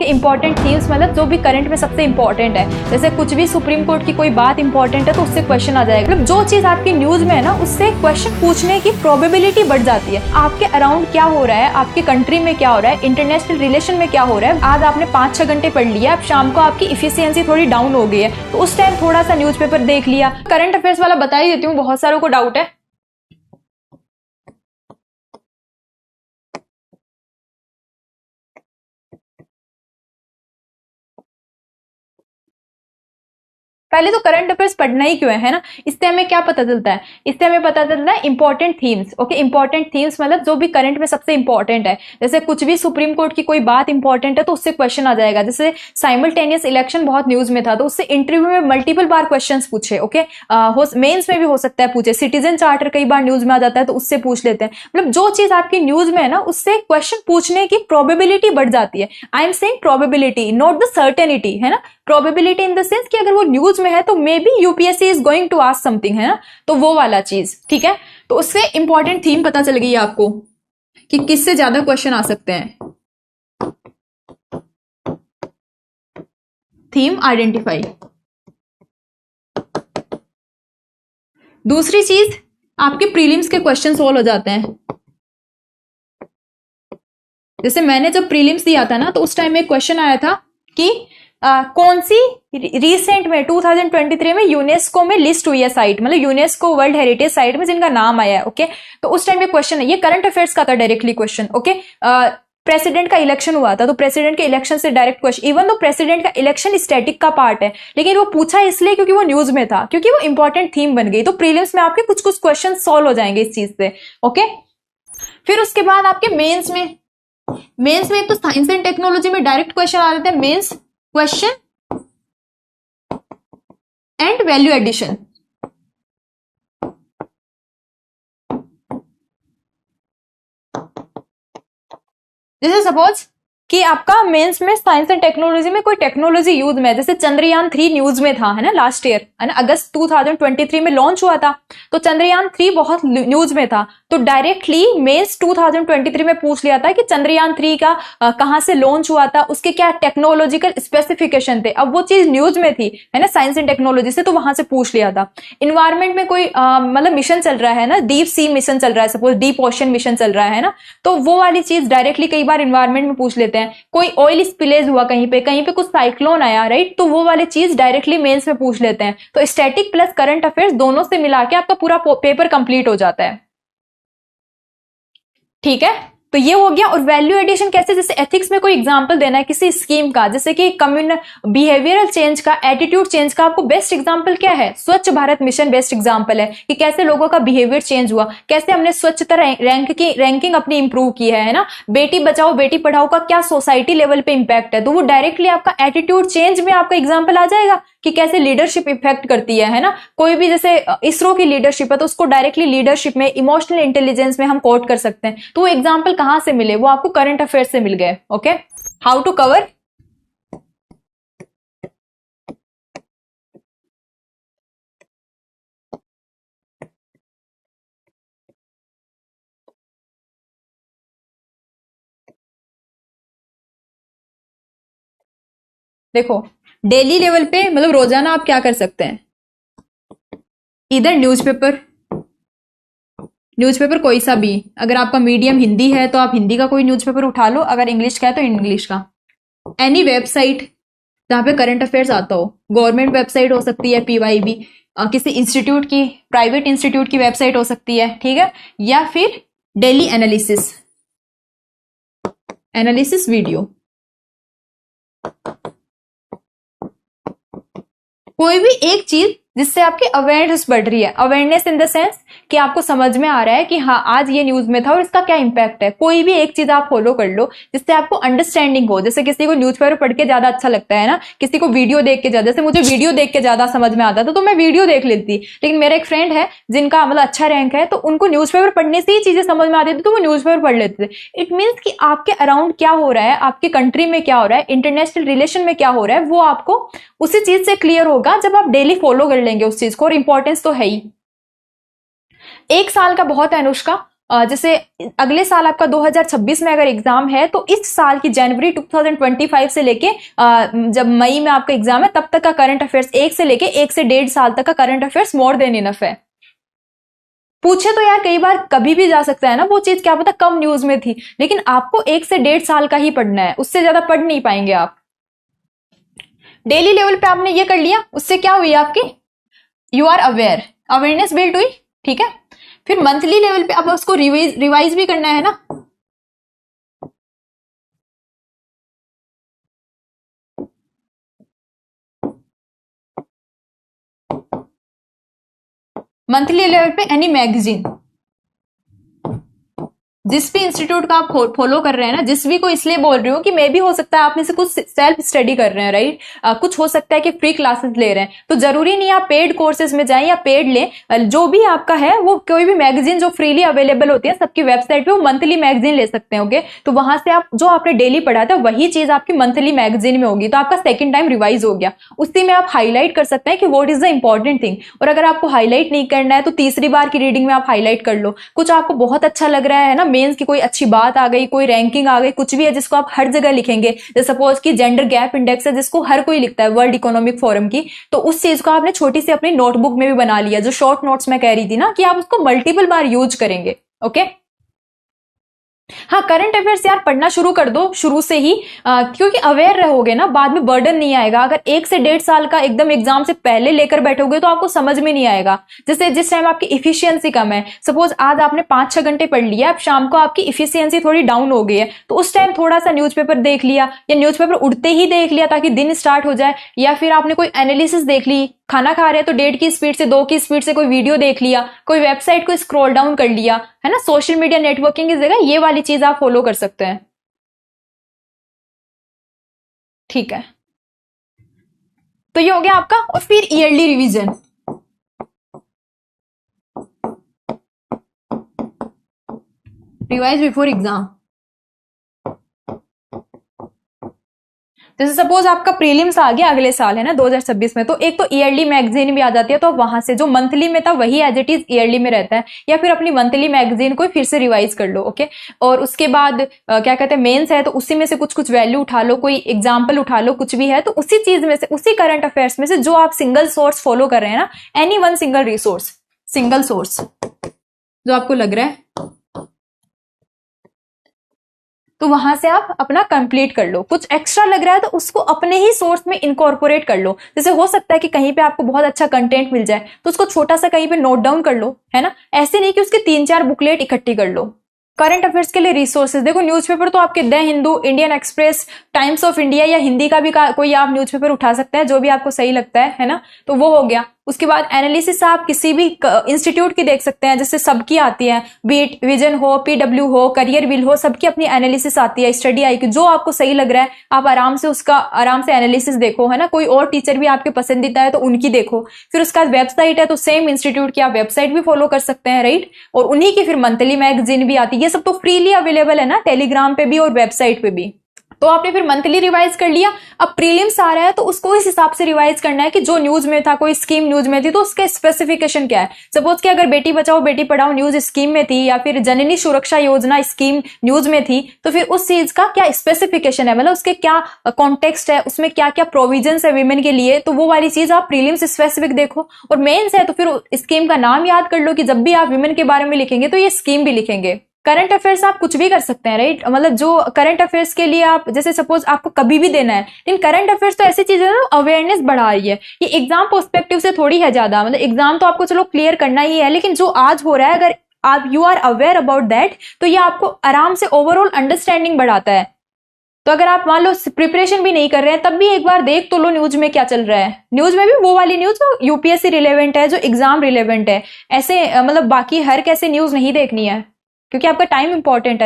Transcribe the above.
Important themes मतलब जो भी करंट में सबसे इंपॉर्टेंट है, जैसे कुछ भी सुप्रीम कोर्ट की कोई बात इंपॉर्टेंट है तो उससे क्वेश्चन आ जाएगा। मतलब जो चीज आपकी न्यूज में है ना, उससे क्वेश्चन पूछने की प्रोबेबिलिटी बढ़ जाती है। आपके अराउंड क्या हो रहा है, आपके कंट्री में क्या हो रहा है, इंटरनेशनल रिलेशन में क्या हो रहा है, आज आपने 5-6 घंटे पढ़ लिया, अब शाम को आपकी इफिशियंसी थोड़ी डाउन हो गई है तो उस टाइम थोड़ा सा न्यूज़पेपर देख लिया। करंट अफेयर्स वाला बता ही देती हूँ, बहुत सारों को डाउट है। पहले तो करंट अफेयर्स पढ़ना ही क्यों है ना, इससे हमें क्या पता चलता है, इससे हमें पता चलता है important themes. Okay, important themes मतलब जो भी करंट में सबसे इंपॉर्टेंट है, जैसे कुछ भी सुप्रीम कोर्ट की कोई बात इंपॉर्टेंट है तो उससे क्वेश्चन आ जाएगा। जैसे साइमल्टेनियस इलेक्शन बहुत न्यूज में था तो उससे इंटरव्यू में मल्टीपल बार क्वेश्चन पूछे। ओके, मेन्स में भी हो सकता है पूछे, सिटीजन चार्टर कई बार न्यूज में आ जाता है तो उससे पूछ लेते हैं। मतलब जो चीज आपकी न्यूज में है ना, उससे क्वेश्चन पूछने की प्रोबेबिलिटी बढ़ जाती है। I am saying probability, not the certainty, है ना। प्रोबेबिलिटी इन द सेंस कि अगर वो न्यूज में है तो maybe UPSC is going to ask something, है ना, तो वो वाला चीज। ठीक है, तो उससे इंपॉर्टेंट थीम पता चल गई आपको कि किससे ज्यादा क्वेश्चन आ सकते हैं। Theme identify. दूसरी चीज, आपके प्रीलिम्स के क्वेश्चन सोल्व हो जाते हैं। जैसे मैंने जब प्रीलिम्स दिया था ना तो उस टाइम एक क्वेश्चन आया था कि कौन सी रिसेंट में 2023 में यूनेस्को में लिस्ट हुई है साइट, मतलब यूनेस्को वर्ल्ड हेरिटेज साइट में जिनका नाम आया है। ओके, तो उस टाइम पे क्वेश्चन है, ये करंट अफेयर्स का था डायरेक्टली क्वेश्चन। ओके, प्रेसिडेंट का इलेक्शन हुआ था तो प्रेसिडेंट के इलेक्शन से डायरेक्ट क्वेश्चन, इवन तो प्रेसिडेंट का इलेक्शन स्टैटिक का पार्ट है लेकिन वो पूछा इसलिए क्योंकि वो न्यूज में था, क्योंकि वो इंपॉर्टेंट थीम बन गई। तो प्रीलिम्स में आपके कुछ कुछ क्वेश्चन सॉल्व हो जाएंगे इस चीज से। ओके, फिर उसके बाद आपके मेंस में एक तो साइंस एंड टेक्नोलॉजी में डायरेक्ट क्वेश्चन आ जाते हैं, mains question and value addition. जैसे सपोज कि आपका मेंस में साइंस एंड टेक्नोलॉजी में कोई टेक्नोलॉजी यूज में है, जैसे चंद्रयान 3 न्यूज में था, है ना, लास्ट ईयर, है ना, अगस्त 2023 में लॉन्च हुआ था तो चंद्रयान 3 बहुत न्यूज में था। तो डायरेक्टली मेंस 2023 में पूछ लिया था कि चंद्रयान 3 का कहां से लॉन्च हुआ था, उसके क्या टेक्नोलॉजिकल स्पेसिफिकेशन थे। अब वो चीज न्यूज में थी, है ना, साइंस एंड टेक्नोलॉजी से, तो वहां से पूछ लिया था। इन्वायरमेंट में कोई मतलब मिशन चल रहा है ना, डीप सी मिशन चल रहा है, सपोज डीप ओशन मिशन चल रहा है ना, तो वो वाली चीज डायरेक्टली कई बार इन्वायरमेंट में पूछ लेते हैं। कोई ऑयल स्पिलेज हुआ कहीं पे कुछ साइक्लोन आया, राइट, तो वो वाली चीज डायरेक्टली मेंस में पूछ लेते हैं। तो स्टैटिक प्लस करंट अफेयर्स दोनों से मिला के आपका पूरा पेपर कंप्लीट हो जाता है। ठीक है, तो ये हो गया। और वैल्यू एडिशन कैसे, जैसे एथिक्स में कोई एग्जांपल देना है किसी स्कीम का, जैसे कि बिहेवियरल चेंज का, एटीट्यूड चेंज का, आपको बेस्ट एग्जांपल क्या है, स्वच्छ भारत मिशन बेस्ट एग्जांपल है कि कैसे लोगों का बिहेवियर चेंज हुआ, कैसे हमने स्वच्छता रैंकिंग अपनी इंप्रूव की है ना। बेटी बचाओ बेटी पढ़ाओ का क्या सोसाइटी लेवल पे इंपैक्ट है, तो वो डायरेक्टली आपका एटीट्यूड चेंज में आपका एग्जाम्पल आ जाएगा कि कैसे लीडरशिप इफेक्ट करती है ना। कोई भी जैसे इसरो की लीडरशिप है तो उसको डायरेक्टली लीडरशिप में, इमोशनल इंटेलिजेंस में हम कोट कर सकते हैं। तो वो एग्जाम्पल कहां से मिले, वो आपको करंट अफेयर से मिल गए। Okay, how to cover. देखो, डेली लेवल पे मतलब रोजाना आप क्या कर सकते हैं, इधर न्यूज़पेपर कोई सा भी, अगर आपका मीडियम हिंदी है तो आप हिंदी का कोई न्यूज़पेपर उठा लो, अगर इंग्लिश का है तो इंग्लिश का। एनी वेबसाइट जहां पे करंट अफेयर्स आता हो, गवर्नमेंट वेबसाइट हो सकती है पीवाईबी, किसी इंस्टीट्यूट की, प्राइवेट इंस्टीट्यूट की वेबसाइट हो सकती है, ठीक है, या फिर डेली एनालिसिस वीडियो। कोई भी एक चीज जिससे आपकी अवेयरनेस बढ़ रही है, अवेयरनेस इन द सेंस कि आपको समझ में आ रहा है कि हाँ आज ये न्यूज में था और इसका क्या इंपैक्ट है। कोई भी एक चीज आप फॉलो कर लो जिससे आपको अंडरस्टैंडिंग हो। जैसे किसी को न्यूज़पेपर पढ़ के ज्यादा अच्छा लगता है ना, किसी को वीडियो देख के ज्यादा, जैसे मुझे वीडियो देख के ज्यादा समझ में आता था तो मैं वीडियो देख लेती, लेकिन मेरा एक फ्रेंड है जिनका मतलब अच्छा रैंक है तो उनको न्यूज़पेपर पढ़ने से ही चीजें समझ में आती थी तो वो न्यूज़पेपर पढ़ लेते थे। इट मीन्स कि आपके अराउंड क्या हो रहा है, आपके कंट्री में क्या हो रहा है, इंटरनेशनल रिलेशन में क्या हो रहा है, वो आपको उसी चीज से क्लियर होगा जब आप डेली फॉलो कर लेंगे उस चीज को। और इंपॉर्टेंस तो है ही। 1 साल का बहुत है अनुष्का, जैसे अगले साल आपका 2026 में अगर एग्जाम है तो इस साल की जनवरी 2025 से लेके जब मई में आपका एग्जाम है तब तक का करंट अफेयर्स, 1 से लेके 1 से 1.5 साल तक का current affairs more than enough है। पूछे तो यार कई बार कभी भी जा सकता है ना वो चीज, क्या पता कम न्यूज में थी, लेकिन आपको 1 से 1.5 साल का ही पढ़ना है, उससे ज्यादा पढ़ नहीं पाएंगे आप। डेली लेवल पे आपने ये कर लिया, उससे क्या हुई आपकी, you are aware, awareness build हुई, ठीक है। फिर मंथली लेवल पे अब उसको रिवाइज भी करना है ना। मंथली लेवल पे एनी मैगजीन, जिस भी इंस्टीट्यूट का आप फॉलो कर रहे हैं ना, जिस भी को इसलिए बोल रही हूँ कि मे भी हो सकता है आप में से कुछ सेल्फ स्टडी कर रहे हैं, राइट, कुछ हो सकता है कि फ्री क्लासेस ले रहे हैं, तो जरूरी नहीं आप पेड कोर्सेज में जाएं या पेड लें, जो भी आपका है वो कोई भी मैगजीन जो फ्रीली अवेलेबल होती है सबकी वेबसाइट पे, वो मंथली मैगजीन ले सकते हैं, ओके। तो वहां से आप जो आपने डेली पढ़ा था वही चीज आपकी मंथली मैगजीन में होगी, तो आपका सेकंड टाइम रिवाइज हो गया, उसी में आप हाईलाइट कर सकते हैं कि what is the important thing. और अगर आपको हाईलाइट नहीं करना है तो तीसरी बार की रीडिंग में आप हाईलाइट कर लो। कुछ आपको बहुत अच्छा लग रहा है ना, मेंस की कोई अच्छी बात आ गई, कोई रैंकिंग आ गई, कुछ भी है जिसको आप हर जगह लिखेंगे, जैसे सपोज कि जेंडर गैप इंडेक्स है जिसको हर कोई लिखता है वर्ल्ड इकोनॉमिक फोरम की, तो उस चीज को आपने छोटी सी अपनी नोटबुक में भी बना लिया, जो शॉर्ट नोट्स में कह रही थी ना कि आप उसको मल्टीपल बार यूज करेंगे, ओके। हाँ, करंट अफेयर्स यार पढ़ना शुरू कर दो शुरू से ही, क्योंकि अवेयर रहोगे ना, बाद में बर्डन नहीं आएगा। अगर 1 से 1.5 साल का एकदम एग्जाम से पहले लेकर बैठोगे तो आपको समझ में नहीं आएगा। जैसे जिस टाइम आपकी इफिशियंसी कम है, सपोज आज आपने 5-6 घंटे पढ़ लिया, अब शाम को आपकी इफिशियंसी थोड़ी डाउन हो गई है, तो उस टाइम थोड़ा सा न्यूज़पेपर देख लिया, या न्यूज़पेपर उड़ते ही देख लिया ताकि दिन स्टार्ट हो जाए, या फिर आपने कोई एनालिसिस देख ली, खाना खा रहे हैं तो 1.5 की स्पीड से 2 की स्पीड से कोई वीडियो देख लिया, कोई वेबसाइट को स्क्रॉल डाउन कर लिया, है ना। सोशल मीडिया नेटवर्किंग की जगह ये वाली चीज आप फॉलो कर सकते हैं, ठीक है। तो ये हो गया आपका। और फिर yearly revision, revise before exam. जैसे सपोज आपका प्रीलिम्स आ गया अगले साल, है ना, 2026 में, तो एक तो ईयरली मैगजीन भी आ जाती है, तो वहां से जो मंथली में था वही एज इट इज ईयरली में रहता है, या फिर अपनी मंथली मैगजीन को फिर से रिवाइज कर लो, ओके। और उसके बाद क्या कहते हैं, मेंस है तो उसी में से कुछ कुछ वैल्यू उठा लो, कोई एग्जाम्पल उठा लो, कुछ भी है तो उसी चीज में से, उसी करंट अफेयर्स में से जो आप सिंगल सोर्स फॉलो कर रहे हैं ना, any one single resource, single source जो आपको लग रहा है, तो वहां से आप अपना कंप्लीट कर लो। कुछ एक्स्ट्रा लग रहा है तो उसको अपने ही सोर्स में इनकॉर्पोरेट कर लो। जैसे हो सकता है कि कहीं पे आपको बहुत अच्छा कंटेंट मिल जाए तो उसको छोटा सा कहीं पे नोट डाउन कर लो, है ना। ऐसे नहीं कि उसके 3-4 बुकलेट इकट्ठी कर लो। करंट अफेयर्स के लिए रिसोर्सेज देखो, न्यूज़पेपर तो आपके the Hindu, Indian express, times of India या हिंदी का भी कोई आप न्यूज़पेपर उठा सकते हैं, जो भी आपको सही लगता है ना, तो वो हो गया। उसके बाद एनालिसिस आप किसी भी इंस्टीट्यूट की देख सकते हैं, जैसे सबकी आती है, बीट विजन हो, पीडब्ल्यू हो, करियर विल हो, सबकी अपनी एनालिसिस आती है, स्टडी आई की, जो आपको सही लग रहा है आप आराम से उसका आराम से एनालिसिस देखो, है ना। कोई और टीचर भी आपके पसंदीदा है तो उनकी देखो। फिर उसका वेबसाइट है तो सेम इंस्टीट्यूट की आप वेबसाइट भी फॉलो कर सकते हैं, राइट। और उन्हीं की फिर मंथली मैगजीन भी आती है, ये सब तो फ्रीली अवेलेबल है ना, टेलीग्राम पे भी और वेबसाइट पे भी। तो आपने फिर मंथली रिवाइज कर लिया, अब प्रीलिम्स आ रहा है तो उसको इस हिसाब से रिवाइज करना है कि जो न्यूज में था, कोई स्कीम न्यूज में थी तो उसके स्पेसिफिकेशन क्या है। सपोज कि अगर बेटी बचाओ बेटी पढ़ाओ न्यूज स्कीम में थी, या फिर जननी सुरक्षा योजना स्कीम न्यूज में थी, तो फिर उस चीज का क्या स्पेसिफिकेशन है, मतलब उसके क्या कॉन्टेक्स्ट है, उसमें क्या क्या प्रोविजंस है विमेन के लिए, तो वो वाली चीज आप प्रीलिम्स स्पेसिफिक देखो। और मेंस है तो फिर स्कीम का नाम याद कर लो कि जब भी आप विमेन के बारे में लिखेंगे तो ये स्कीम भी लिखेंगे। करंट अफेयर्स आप कुछ भी कर सकते हैं, राइट। मतलब जो करंट अफेयर्स के लिए आप, जैसे सपोज आपको कभी भी देना है, लेकिन करंट अफेयर्स तो ऐसी चीज है ना, अवेयरनेस बढ़ा रही है। ये एग्जाम पर्सपेक्टिव से थोड़ी है ज्यादा, मतलब एग्जाम तो आपको चलो क्लियर करना ही है, लेकिन जो आज हो रहा है अगर आप you are aware about that, तो ये आपको आराम से ओवरऑल अंडरस्टैंडिंग बढ़ाता है। तो अगर आप मान लो प्रिपरेशन भी नहीं कर रहे हैं तब भी एक बार देख तो लो न्यूज में क्या चल रहा है। न्यूज में भी वो वाली न्यूज जो यूपीएससी रिलेवेंट है, जो एग्जाम रिलेवेंट है, ऐसे मतलब बाकी हर कैसे न्यूज नहीं देखनी है, क्योंकि आपका टाइम इंपॉर्टेंट है।